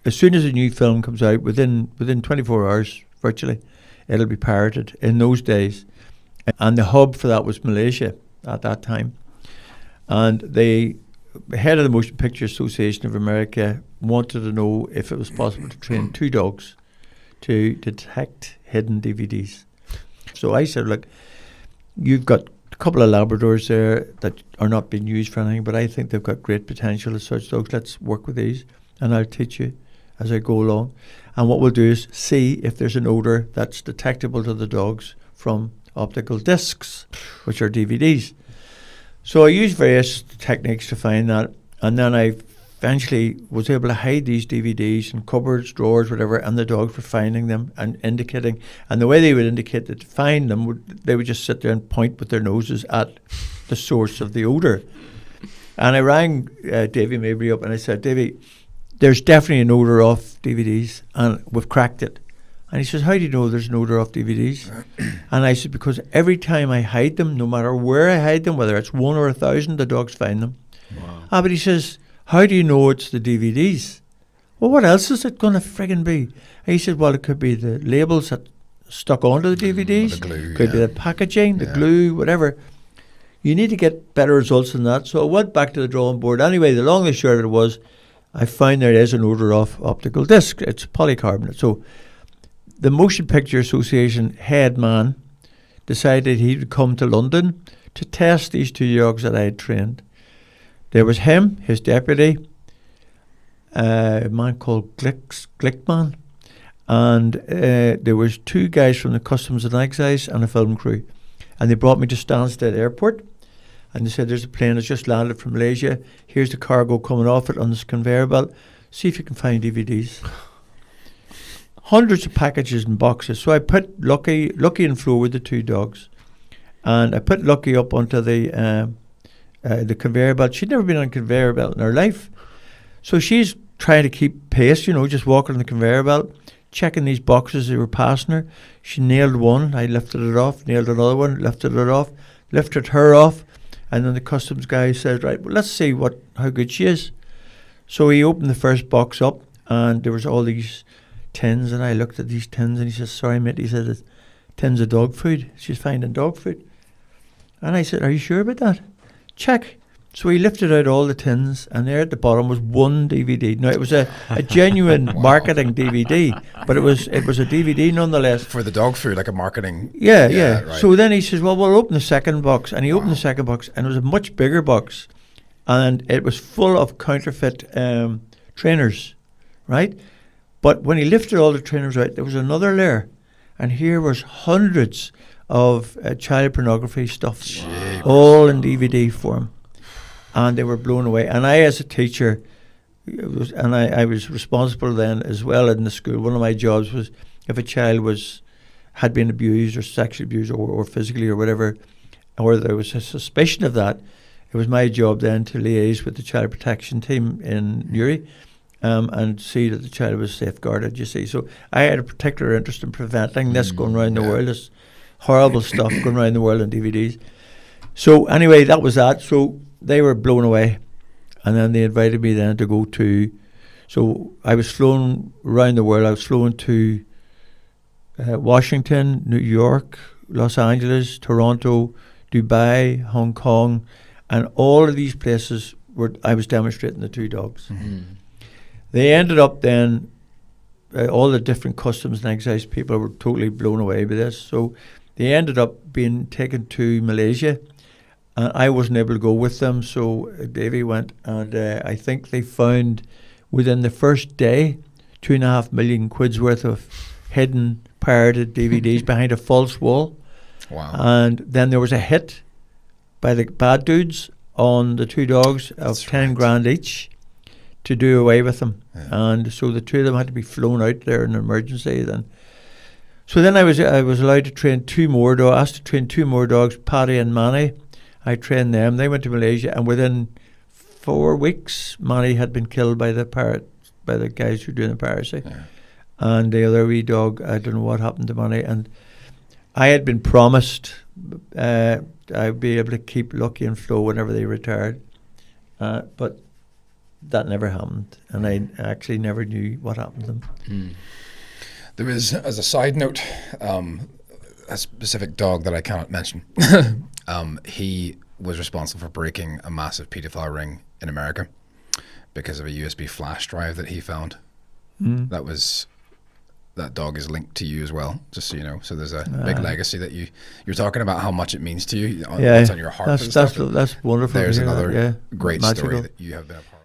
as soon as a new film comes out, within 24 hours, virtually, it'll be pirated in those days. And the hub for that was Malaysia at that time. And the head of the Motion Picture Association of America wanted to know if it was possible to train 2 dogs to detect hidden DVDs. So I said, look, you've got a couple of Labradors there that are not being used for anything, but I think they've got great potential as such dogs. Let's work with these, and I'll teach you as I go along. And what we'll do is see if there's an odour that's detectable to the dogs from optical discs, which are DVDs. So I used various techniques to find that, and then I eventually was able to hide these DVDs in cupboards, drawers, whatever, and the dogs were finding them and indicating. And the way they would indicate that to find them, they would just sit there and point with their noses at the source of the odour. And I rang Davy Mabry up and I said, Davy, there's definitely an odour off DVDs, and we've cracked it. And he says, how do you know there's an odour off DVDs? And I said, because every time I hide them, no matter where I hide them, whether it's 1 or 1,000, the dogs find them. Wow. But he says, how do you know it's the DVDs? Well, what else is it going to friggin' be? And he said, well, it could be the labels that stuck onto the DVDs. The glue, could be the packaging, the glue, whatever. You need to get better results than that. So I went back to the drawing board. Anyway, the long and short of it was, I found there is an odour off optical disc. It's polycarbonate. So the Motion Picture Association head man decided he would come to London to test these 2 dogs that I had trained. There was him, his deputy, a man called Glickman, and there was 2 guys from the Customs and Excise and a film crew. And they brought me to Stansted Airport, and they said, there's a plane that's just landed from Malaysia. Here's the cargo coming off it on this conveyor belt. See if you can find DVDs. Hundreds of packages and boxes. So I put Lucky and Flo with the 2 dogs, and I put Lucky up onto the conveyor belt. She'd never been on a conveyor belt in her life, so she's trying to keep pace, just walking on the conveyor belt, checking these boxes that were passing her. She nailed one. I lifted it off, nailed another one, lifted it off, lifted her off, and then the customs guy says, right, well, let's see how good she is. So he opened the first box up, and there was all these tins, and I looked at these tins, and he says, sorry mate, he said, it's tins of dog food. She's finding dog food. And I said, are you sure about that? Check. So he lifted out all the tins, and there at the bottom was 1 DVD. Now it was a genuine marketing DVD, but it was a DVD nonetheless. For the dog food, like a marketing. Yeah. Right. So then he says, well, we'll open the second box, and he opened the second box, and it was a much bigger box, and it was full of counterfeit trainers, right? But when he lifted all the trainers out, there was another layer, and here was hundreds of child pornography stuff, all in DVD form, and they were blown away. And I, as a teacher, I was responsible then as well in the school. One of my jobs was if a child had been abused or sexually abused or physically or whatever, or there was a suspicion of that, it was my job then to liaise with the child protection team in Newry. And see that the child was safeguarded, you see. So I had a particular interest in preventing this going around the world, this horrible stuff going around the world on DVDs. So anyway, that was that. So they were blown away. And then they invited me then to go to, so I was flown around the world. I was flown to Washington, New York, Los Angeles, Toronto, Dubai, Hong Kong, and all of these places where I was demonstrating the 2 dogs. Mm-hmm. They ended up then, all the different customs and excise people were totally blown away by this. So they ended up being taken to Malaysia. And I wasn't able to go with them, so Davy went. And I think they found, within the first day, 2.5 million quid's worth of hidden, pirated DVDs behind a false wall. Wow. And then there was a hit by the bad dudes on the 2 dogs of 10 grand each, to do away with them. Yeah. And so the 2 of them had to be flown out there in an emergency then. So then I was allowed to train 2 more dogs, asked to train 2 more dogs, Paddy and Manny. I trained them. They went to Malaysia, and within 4 weeks, Manny had been killed by the guys who were doing the piracy. Yeah. And the other wee dog, I don't know what happened to Manny. And I had been promised I'd be able to keep Lucky and Flo whenever they retired. But that never happened, and I actually never knew what happened to them. There is, as a side note, a specific dog that I cannot mention. He was responsible for breaking a massive paedophile ring in America because of a USB flash drive that he found. That dog is linked to you as well, just so you know. So there's a big legacy that you're talking about how much it means to you. It's on your heart. That's wonderful. There's to hear another that, great magical story that you have been a part of.